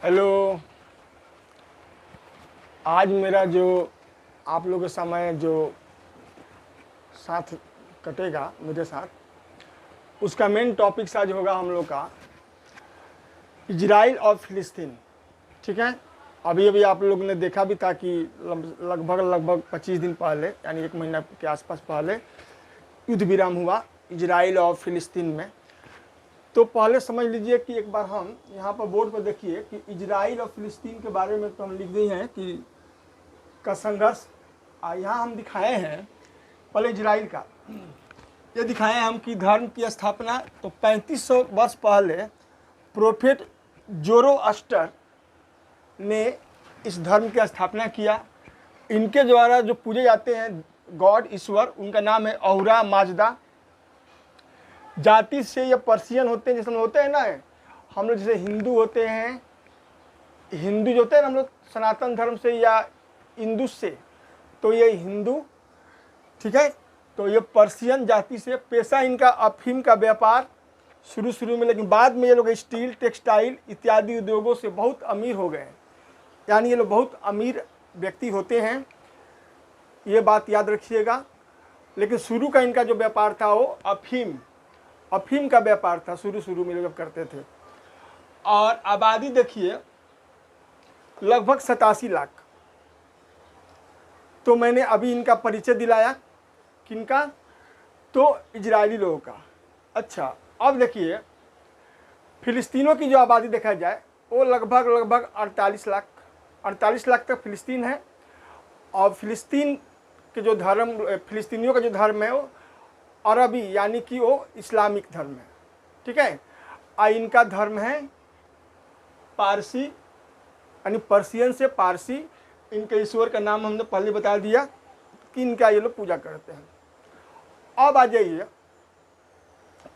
Hello. आज मेरा जो आप लोगों के समय जो साथ कटेगा मेरे साथ, उसका मेन टॉपिक आज होगा हम लोग का इजराइल और फिलिस्तीन। ठीक है, अभी अभी आप लोगों ने देखा भी था कि लगभग 25 दिन पहले, यानी 1 महीना के आसपास पहले युद्ध विराम हुआ इजराइल और फिलिस्तीन में। तो पहले समझ लीजिए कि एक बार हम यहाँ पर बोर्ड पर देखिए कि इजराइल और फिलिस्तीन के बारे में तो हम लिख दिए हैं कि का संघर्ष। यहाँ हम दिखाए हैं पहले इजराइल का, ये दिखाए हैं हम कि धर्म की स्थापना तो 3500 वर्ष पहले प्रोफेट जोरोअस्टर ने इस धर्म की स्थापना किया। इनके द्वारा जो पूजे जाते हैं गॉड ईश्वर, उनका नाम है अहुरा माजदा। जाति से ये पर्शियन होते हैं, जैसे हम होते हैं ना, हम लोग जैसे हिंदू होते हैं, हिंदू जो होते हैं ना हम लोग सनातन धर्म से या इंदुस से, तो ये हिंदू, ठीक है। तो ये पर्शियन जाति से, पेशा इनका अफीम का व्यापार शुरू में, लेकिन बाद में ये लोग स्टील, टेक्सटाइल इत्यादि उद्योगों से बहुत अमीर हो गए। यानी ये लोग बहुत अमीर व्यक्ति होते हैं, ये बात याद रखिएगा। लेकिन शुरू का इनका जो व्यापार था वो अफीम का व्यापार था, शुरू में लोग करते थे। और आबादी देखिए लगभग 87 लाख। तो मैंने अभी इनका परिचय दिलाया, किनका, तो इजरायली लोगों का। अच्छा, अब देखिए फिलिस्तीनों की जो आबादी देखा जाए वो लगभग 48 लाख तक फिलिस्तीन है। और फिलिस्तीन के जो धर्म, फिलिस्तीनियों का जो धर्म है वो अरबी, यानी कि वो इस्लामिक धर्म है। ठीक है। इनका धर्म है पारसी, यानी पर्शियन से पारसी। इनके ईश्वर का नाम हमने पहले बता दिया कि इनका ये लोग पूजा करते हैं। अब आ जाइए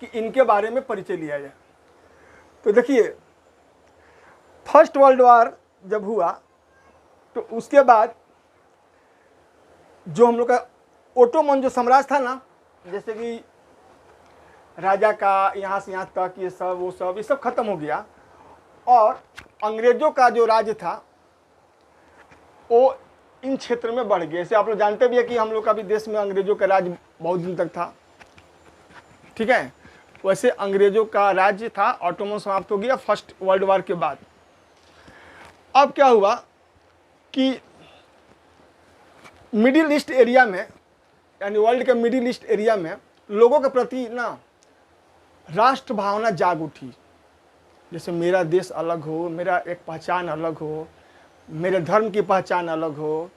कि इनके बारे में परिचय लिया जाए। तो देखिए फर्स्ट वर्ल्ड वार जब हुआ तो उसके बाद जो हम लोग का ओटोमन जो साम्राज्य था ना, जैसे कि राजा का यहाँ से यहाँ तक, ये सब खत्म हो गया। और अंग्रेजों का जो राज्य था वो इन क्षेत्र में बढ़ गया। जैसे आप लोग जानते भी है कि हम लोग का भी देश में अंग्रेजों का राज्य बहुत दिन तक था। ठीक है, वैसे अंग्रेजों का राज्य था, ऑटोमन समाप्त हो गया फर्स्ट वर्ल्ड वार के बाद। अब क्या हुआ कि मिडिल ईस्ट एरिया में, यानी वर्ल्ड के मिडिल ईस्ट एरिया में लोगों के प्रति ना राष्ट्र भावना जाग उठी। जैसे मेरा देश अलग हो, मेरा एक पहचान अलग हो, मेरे धर्म की पहचान अलग हो,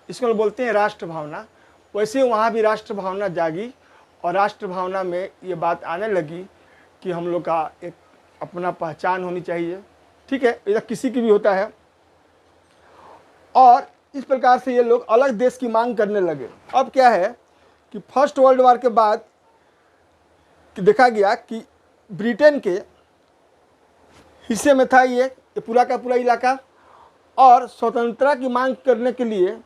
इसको बोलते हैं राष्ट्र भावना। वैसे वहाँ भी राष्ट्र भावना जागी और राष्ट्र भावना में ये बात आने लगी कि हम लोग का एक अपना पहचान होनी चाहिए। ठीक है, ये किसी की भी होता है। और इस प्रकार से ये लोग अलग देश की मांग करने लगे। अब क्या है कि फर्स्ट वर्ल्ड वार के बाद देखा गया कि ब्रिटेन के हिस्से में था ये पूरा का पूरा इलाका। और स्वतंत्रता की मांग करने के लिए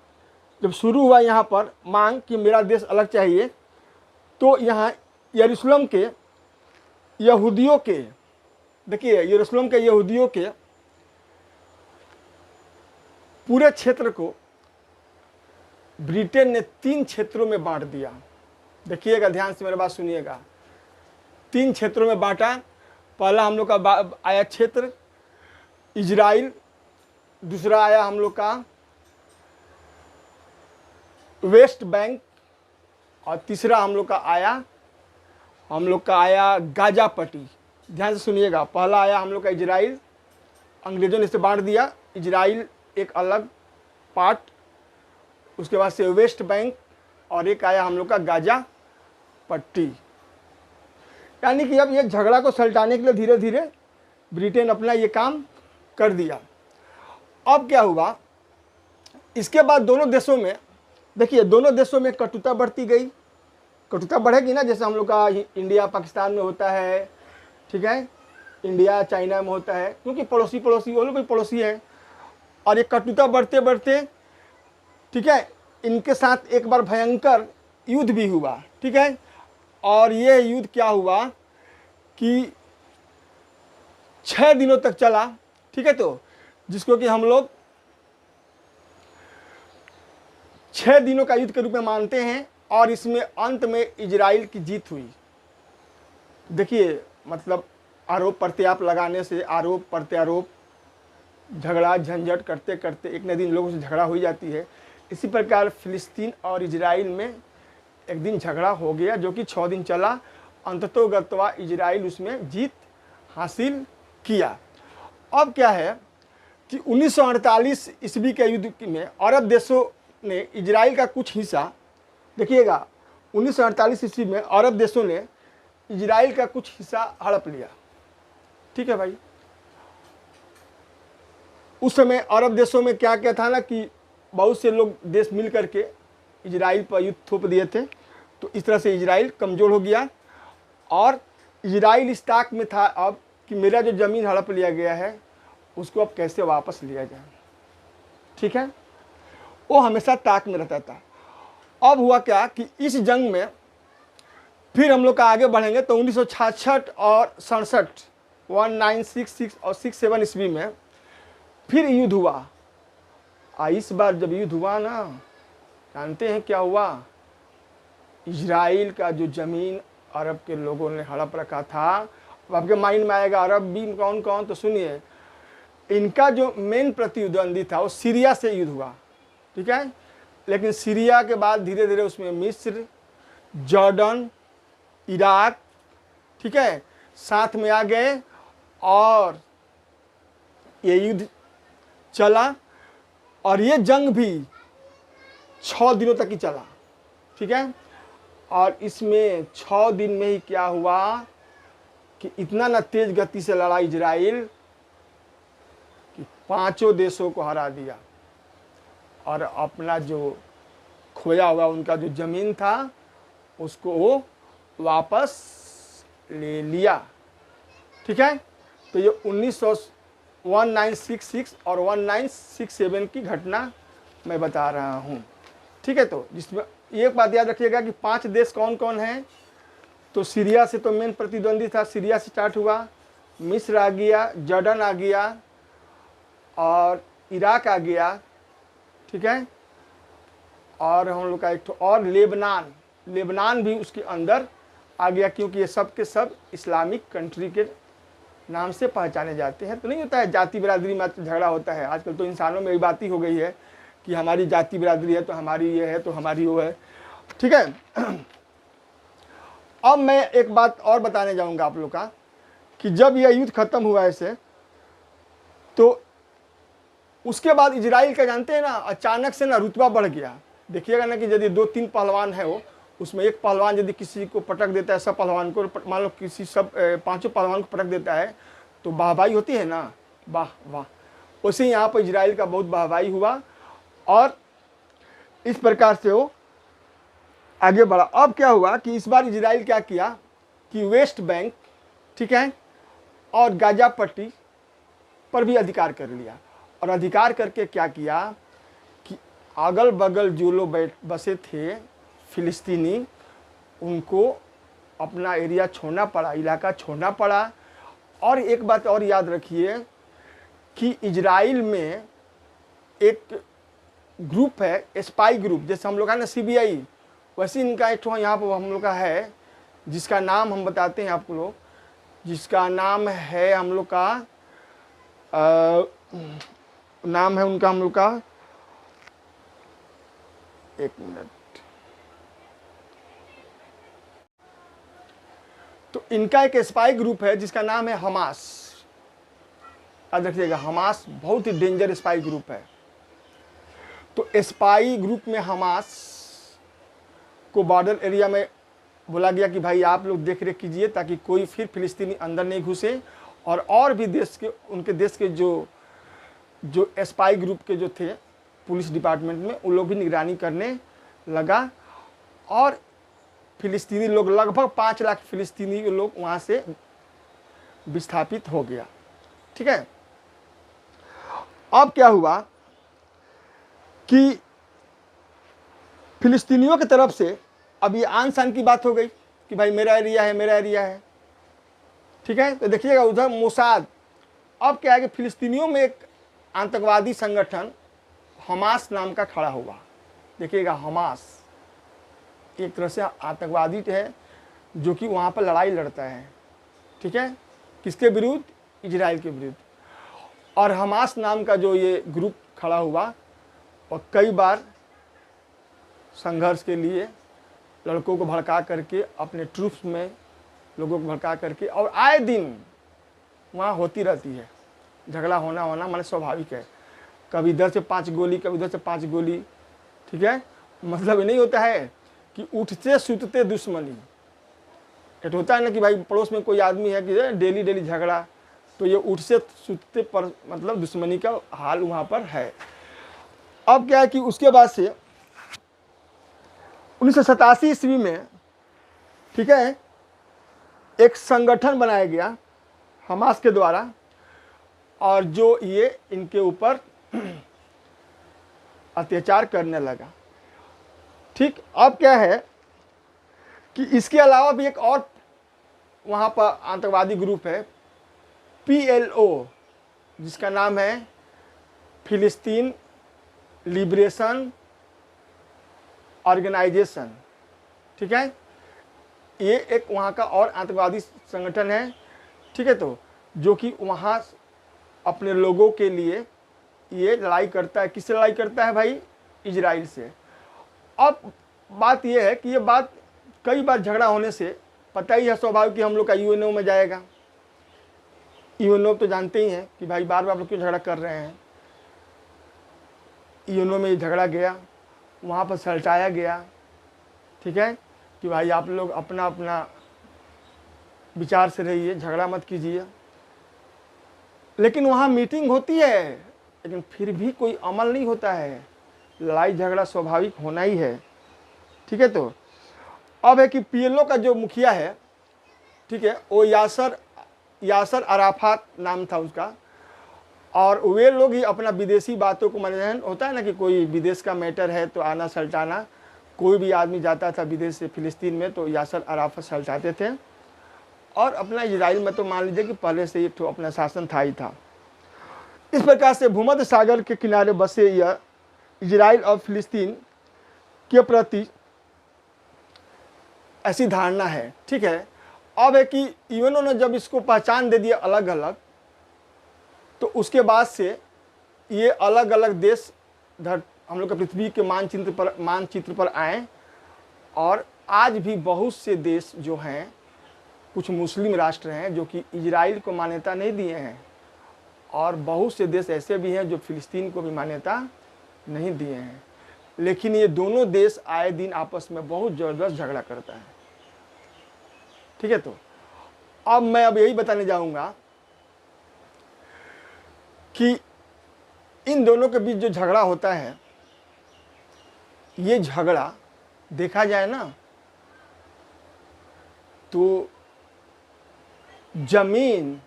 जब शुरू हुआ यहाँ पर मांग कि मेरा देश अलग चाहिए, तो यहाँ यरूशलेम के यहूदियों के, देखिए यरूशलेम के यहूदियों के पूरे क्षेत्र को ब्रिटेन ने 3 क्षेत्रों में बांट दिया। देखिएगा, ध्यान से मेरी बात सुनिएगा। 3 क्षेत्रों में बांटा। पहला हम लोग का आया क्षेत्र इजराइल, दूसरा आया हम लोग का वेस्ट बैंक, और तीसरा हम लोग का आया गाजा पट्टी। ध्यान से सुनिएगा, पहला आया हम लोग का इजराइल, अंग्रेजों ने इसे बांट दिया, इजराइल एक अलग पार्ट, उसके बाद से वेस्ट बैंक, और एक आया हम लोग का गाजा पट्टी। यानी कि अब ये झगड़ा को सलटाने के लिए धीरे धीरे ब्रिटेन अपना ये काम कर दिया। अब क्या हुआ, इसके बाद दोनों देशों में, देखिए दोनों देशों में कटुता बढ़ती गई। कटुता बढ़ेगी ना, जैसे हम लोग का इंडिया पाकिस्तान में होता है, ठीक है, इंडिया चाइना में होता है, क्योंकि पड़ोसी वो लोग भी पड़ोसी है। और ये कटुता बढ़ते बढ़ते, ठीक है, इनके साथ एक बार भयंकर युद्ध भी हुआ। ठीक है, और ये युद्ध क्या हुआ कि 6 दिनों तक चला। ठीक है, तो जिसको कि हम लोग 6 दिनों का युद्ध के रूप में मानते हैं, और इसमें अंत में इजराइल की जीत हुई। देखिए, मतलब आरोप प्रत्यारोप लगाने से, आरोप प्रत्यारोप, झगड़ा झंझट करते करते एक न दिन लोगों से झगड़ा हो जाती है। इसी प्रकार फिलिस्तीन और इजराइल में एक दिन झगड़ा हो गया, जो कि 6 दिन चला। अंततोगत्वा इजराइल उसमें जीत हासिल किया। अब क्या है कि 1948 ईस्वी के युद्ध में अरब देशों ने इजराइल का कुछ हिस्सा, देखिएगा 1948 ईस्वी में अरब देशों ने इजराइल का कुछ हिस्सा हड़प लिया। ठीक है भाई, उस समय अरब देशों में क्या क्या था ना कि बहुत से लोग देश मिल करके इजराइल पर युद्ध थोप दिए थे। तो इस तरह से इजराइल कमज़ोर हो गया, और इजराइल इस ताक में था अब कि मेरा जो ज़मीन हड़प लिया गया है उसको अब कैसे वापस लिया जाए। ठीक है, वो हमेशा ताक में रहता था। अब हुआ क्या कि इस जंग में फिर हम लोग का आगे बढ़ेंगे तो 1966 और 67, 1966 और 67 ईस्वी में फिर युद्ध हुआ। इस बार जब युद्ध हुआ ना, जानते हैं क्या हुआ? इजराइल का जो ज़मीन अरब के लोगों ने हड़प रखा था, अब आपके माइंड में आएगा अरब भी कौन कौन, तो सुनिए, इनका जो मेन प्रतिद्वंदी था वो सीरिया से युद्ध हुआ। ठीक है, लेकिन सीरिया के बाद धीरे धीरे उसमें मिस्र, जॉर्डन, इराक, ठीक है, साथ में आ गए, और ये युद्ध चला, और ये जंग भी 6 दिनों तक ही चला। ठीक है, और इसमें 6 दिन में ही क्या हुआ कि इतना ना तेज गति से लड़ा इजराइल कि 5 देशों को हरा दिया, और अपना जो खोया हुआ उनका जो ज़मीन था उसको वो वापस ले लिया। ठीक है, तो ये 1966 और 1967 की घटना मैं बता रहा हूँ। ठीक है, तो जिसमें एक बात याद रखिएगा कि 5 देश कौन कौन हैं। तो सीरिया से तो मेन प्रतिद्वंदी था, सीरिया से स्टार्ट हुआ, मिस्र आ गया, जॉर्डन आ गया, और इराक आ गया। ठीक है, और हम लोग का एक तो और लेबनान भी उसके अंदर आ गया, क्योंकि ये सब के सब इस्लामिक कंट्री के नाम से पहचाने जाते हैं। तो नहीं होता है जाति बिरादरी में झगड़ा होता है, आजकल तो इंसानों में ये बात ही हो गई है कि हमारी जाति बिरादरी है तो हमारी ये है तो हमारी वो है। ठीक है, अब मैं एक बात और बताने जाऊंगा आप लोग का कि जब यह युद्ध खत्म हुआ ऐसे, तो उसके बाद इजराइल का जानते हैं ना, अचानक से ना रुतबा बढ़ गया। देखिएगा ना कि यदि 2-3 पहलवान है वो, उसमें एक पहलवान यदि किसी को पटक देता है, सब पहलवान को, मान लो किसी सब 5 पहलवान को पटक देता है तो वाहवाही होती है ना, वाह वाह। वैसे यहाँ पर इजराइल का बहुत वाहवाही हुआ, और इस प्रकार से वो आगे बढ़ा। अब क्या हुआ कि इस बार इजराइल क्या किया कि वेस्ट बैंक, ठीक है, और गाजा पट्टी पर भी अधिकार कर लिया, और अधिकार करके क्या किया कि अगल बगल जो लोग बसे थे फिलिस्तीनी, उनको अपना एरिया छोड़ना पड़ा, इलाका छोड़ना पड़ा। और एक बात और याद रखिए कि इजराइल में एक ग्रुप है, स्पाई ग्रुप, जैसे हम लोग का ना सीबीआई, वैसे इनका एक यहाँ पर हम लोग का है, जिसका नाम हम बताते हैं आपको लोग, जिसका नाम है हम लोग का नाम है उनका हम लोग का, एक मिनट, तो इनका एक स्पाई ग्रुप है जिसका नाम है हमास। याद रखिएगा, हमास बहुत ही डेंजर स्पाई ग्रुप है। तो स्पाई ग्रुप में हमास को बॉर्डर एरिया में बोला गया कि भाई आप लोग देख रेख कीजिए ताकि कोई फिर फिलिस्तीनी अंदर नहीं घुसे, और भी देश के, उनके देश के जो स्पाई ग्रुप के जो थे पुलिस डिपार्टमेंट में, उन लोग भी निगरानी करने लगा, और फिलिस्तीनी लोग लगभग 5 लाख फिलिस्तीनी लोग वहाँ से विस्थापित हो गया। ठीक है, अब क्या हुआ कि फिलिस्तीनियों की तरफ से अब ये आन शान की बात हो गई कि भाई मेरा एरिया है, मेरा एरिया है। ठीक है, तो देखिएगा उधर मोसाद, अब क्या है कि फिलिस्तीनियों में एक आतंकवादी संगठन हमास नाम का खड़ा हुआ। देखिएगा, हमास एक तरह से आतंकवादी है जो कि वहाँ पर लड़ाई लड़ता है, ठीक है, किसके विरुद्ध? इजराइल के विरुद्ध। और हमास नाम का जो ये ग्रुप खड़ा हुआ और कई बार संघर्ष के लिए लड़कों को भड़का करके, अपने ट्रूप्स में लोगों को भड़का करके, और आए दिन वहाँ होती रहती है झगड़ा होना माने स्वाभाविक है। कभी इधर से 5 गोली, कभी उधर से 5 गोली, ठीक है। मतलब ये नहीं होता है कि उठते सुतते दुश्मनी। एक होता है ना कि भाई पड़ोस में कोई आदमी है कि डेली डेली झगड़ा, तो ये उठ से सुतते पर मतलब दुश्मनी का हाल वहाँ पर है। अब क्या है कि उसके बाद से 1987 ईस्वी में, ठीक है, एक संगठन बनाया गया हमास के द्वारा, और जो ये इनके ऊपर अत्याचार करने लगा। ठीक, अब क्या है कि इसके अलावा भी एक और वहाँ पर आतंकवादी ग्रुप है PLO, जिसका नाम है फिलिस्तीन लिबरेशन ऑर्गेनाइजेशन, ठीक है। ये एक वहाँ का और आतंकवादी संगठन है, ठीक है, तो जो कि वहाँ अपने लोगों के लिए ये लड़ाई करता है। किससे लड़ाई करता है भाई? इजराइल से। अब बात ये है कि ये बात कई बार झगड़ा होने से पता ही है स्वाभाविक कि हम लोग का UNO में जाएगा। UNO तो जानते ही हैं कि भाई बार बार लोग क्यों झगड़ा कर रहे हैं। UNO में झगड़ा गया, वहाँ पर सलटाया गया, ठीक है, कि भाई आप लोग अपना अपना विचार से रहिए, झगड़ा मत कीजिए। लेकिन वहाँ मीटिंग होती है, लेकिन फिर भी कोई अमल नहीं होता है। लड़ाई झगड़ा स्वाभाविक होना ही है, ठीक है। तो अब है कि PLO का जो मुखिया है, ठीक है, वो यासर अराफात नाम था उसका, और वे लोग ही अपना विदेशी बातों को मनोरंजन होता है ना कि कोई विदेश का मैटर है तो आना सलटाना। कोई भी आदमी जाता था विदेश से फिलिस्तीन में तो यासर अराफात सलटाते थे, और अपना इजराइल में तो मान लीजिए कि पहले से एक अपना शासन था ही था। इस प्रकार से भूमध्य सागर के किनारे बसे यह इजराइल और फिलिस्तीन के प्रति ऐसी धारणा है, ठीक है। अब है कि यूएनओ ने जब इसको पहचान दे दिया अलग अलग, तो उसके बाद से ये अलग अलग देश हम लोग के पृथ्वी के मानचित्र पर आए, और आज भी बहुत से देश जो हैं, कुछ मुस्लिम राष्ट्र हैं जो कि इजराइल को मान्यता नहीं दिए हैं, और बहुत से देश ऐसे भी हैं जो फिलिस्तीन को भी मान्यता नहीं दिए हैं। लेकिन ये दोनों देश आए दिन आपस में बहुत ज़बरदस्त झगड़ा करता है, ठीक है। तो अब मैं अब यही बताने जाऊंगा कि इन दोनों के बीच जो झगड़ा होता है, ये झगड़ा देखा जाए ना तो जमीन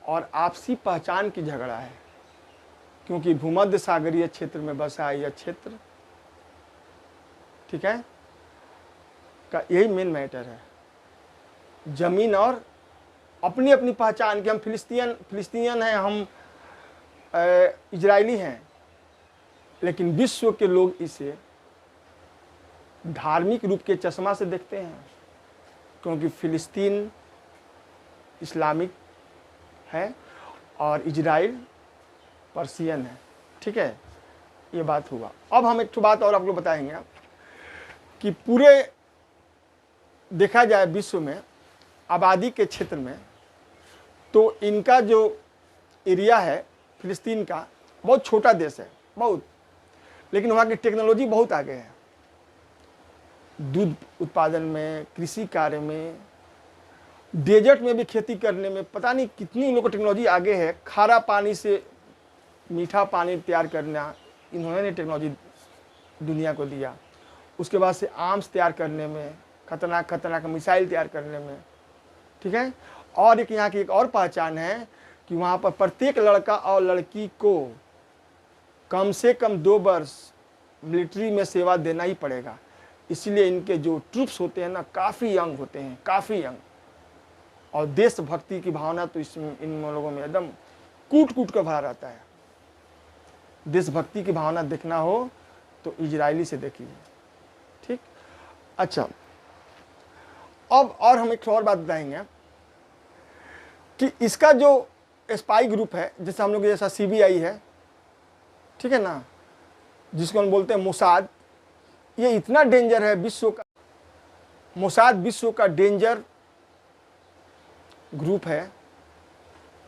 और आपसी पहचान की झगड़ा है, क्योंकि भूमध्य सागरीय क्षेत्र में बसा है यह क्षेत्र, ठीक है, का यही मेन मैटर है। जमीन और अपनी अपनी पहचान कि हम फिलिस्तीनियन हैं, हम इजरायली हैं, लेकिन विश्व के लोग इसे धार्मिक रूप के चश्मा से देखते हैं, क्योंकि फिलिस्तीन इस्लामिक है और इजराइल पर्सियन है, ठीक है। ये बात हुआ। अब हम एक बात और आप लोग बताएंगे कि पूरे देखा जाए विश्व में आबादी के क्षेत्र में, तो इनका जो एरिया है फिलिस्तीन का, बहुत छोटा देश है बहुत, लेकिन वहाँ की टेक्नोलॉजी बहुत आगे है। दूध उत्पादन में, कृषि कार्य में, डेजर्ट में भी खेती करने में, पता नहीं कितनी लोगों को टेक्नोलॉजी आगे है। खारा पानी से मीठा पानी तैयार करना इन्होंने टेक्नोलॉजी दुनिया को दिया। उसके बाद से आर्म्स तैयार करने में, खतरनाक मिसाइल तैयार करने में, ठीक है। और एक यहाँ की एक और पहचान है कि वहाँ पर प्रत्येक लड़का और लड़की को कम से कम 2 वर्ष मिलिट्री में सेवा देना ही पड़ेगा। इसलिए इनके जो ट्रूप्स होते हैं ना, काफ़ी यंग होते हैं, काफ़ी यंग, और देशभक्ति की भावना तो इसमें इन लोगों में एकदम कूट कूट कर भरा रहता है। देशभक्ति की भावना देखना हो तो इजरायली से देखिए। ठीक, अच्छा, अब और हम एक और बात बताएंगे कि इसका जो स्पाई ग्रुप है, जैसे हम लोग जैसा सीबीआई है, ठीक है ना, जिसको हम बोलते हैं मोसाद, ये इतना डेंजर है विश्व का, मोसाद विश्व का डेंजर ग्रुप है,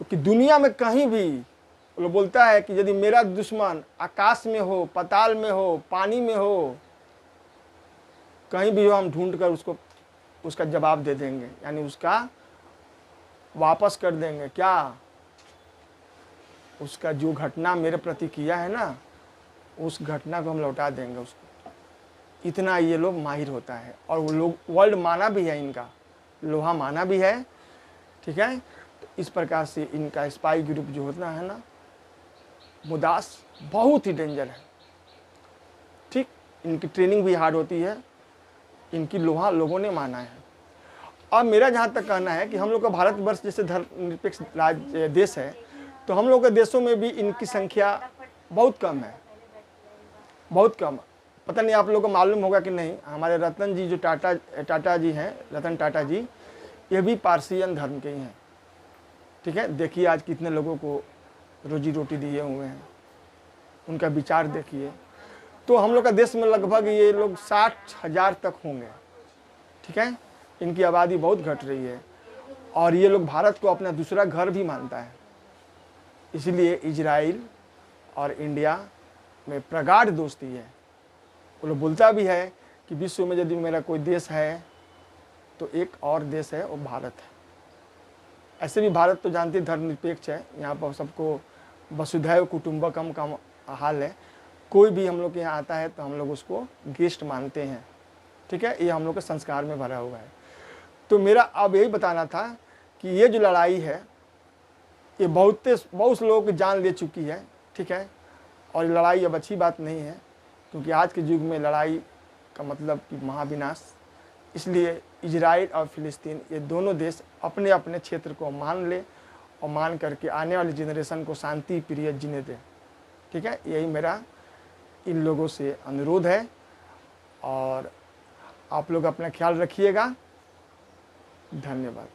क्योंकि दुनिया में कहीं भी वो बोलता है कि यदि मेरा दुश्मन आकाश में हो, पाताल में हो, पानी में हो, कहीं भी हो, हम ढूंढ कर उसका जवाब दे देंगे, यानी उसका वापस कर देंगे। क्या? उसका जो घटना मेरे प्रति किया है ना, उस घटना को हम लौटा देंगे उसको। इतना ये लोग माहिर होता है, और वो लोग वर्ल्ड माना भी है, इनका लोहा माना भी है। ठीक है, तो इस प्रकार से इनका स्पाई ग्रुप जो होता है ना, मुदास, बहुत ही डेंजर है। ठीक, इनकी ट्रेनिंग भी हार्ड होती है, इनकी लोहा लोगों ने माना है। अब मेरा जहाँ तक कहना है कि हम लोग का भारतवर्ष जैसे धर्मनिरपेक्ष राज्य देश है, तो हम लोग के देशों में भी इनकी संख्या बहुत कम है, बहुत कम। पता नहीं आप लोगों को मालूम होगा कि नहीं, हमारे रतन जी जो टाटा जी हैं, रतन टाटा जी, ये भी पारसियन धर्म के ही हैं। ठीक है, देखिए आज कितने लोगों को रोजी रोटी दिए हुए हैं, उनका विचार देखिए। तो हम लोग का देश में लगभग ये लोग 60,000 तक होंगे। ठीक है, इनकी आबादी बहुत घट रही है, और ये लोग भारत को अपना दूसरा घर भी मानता है। इसलिए इजराइल और इंडिया में प्रगाढ़ दोस्ती है। वो लोग बोलता भी है कि विश्व में यदि मेरा कोई देश है तो एक और देश है, वो भारत है। ऐसे भी भारत तो जानते धर्मनिरपेक्ष है, यहाँ पर सबको वसुधैव कुटुंबकम का हाल है। कोई भी हम लोग के यहाँ आता है तो हम लोग उसको गेस्ट मानते हैं। ठीक है, ये हम लोग के संस्कार में भरा हुआ है। तो मेरा अब यही बताना था कि ये जो लड़ाई है, ये बहुत लोगों की जान ले चुकी है। ठीक है, और लड़ाई अब अच्छी बात नहीं है, क्योंकि आज के युग में लड़ाई का मतलब कि महाविनाश। इसलिए इजराइल और फिलिस्तीन, ये दोनों देश अपने अपने क्षेत्र को मान ले, और मान करके आने वाली जनरेशन को शांति प्रिय जीने दें। ठीक है, यही मेरा इन लोगों से अनुरोध है, और आप लोग अपना ख्याल रखिएगा। धन्यवाद।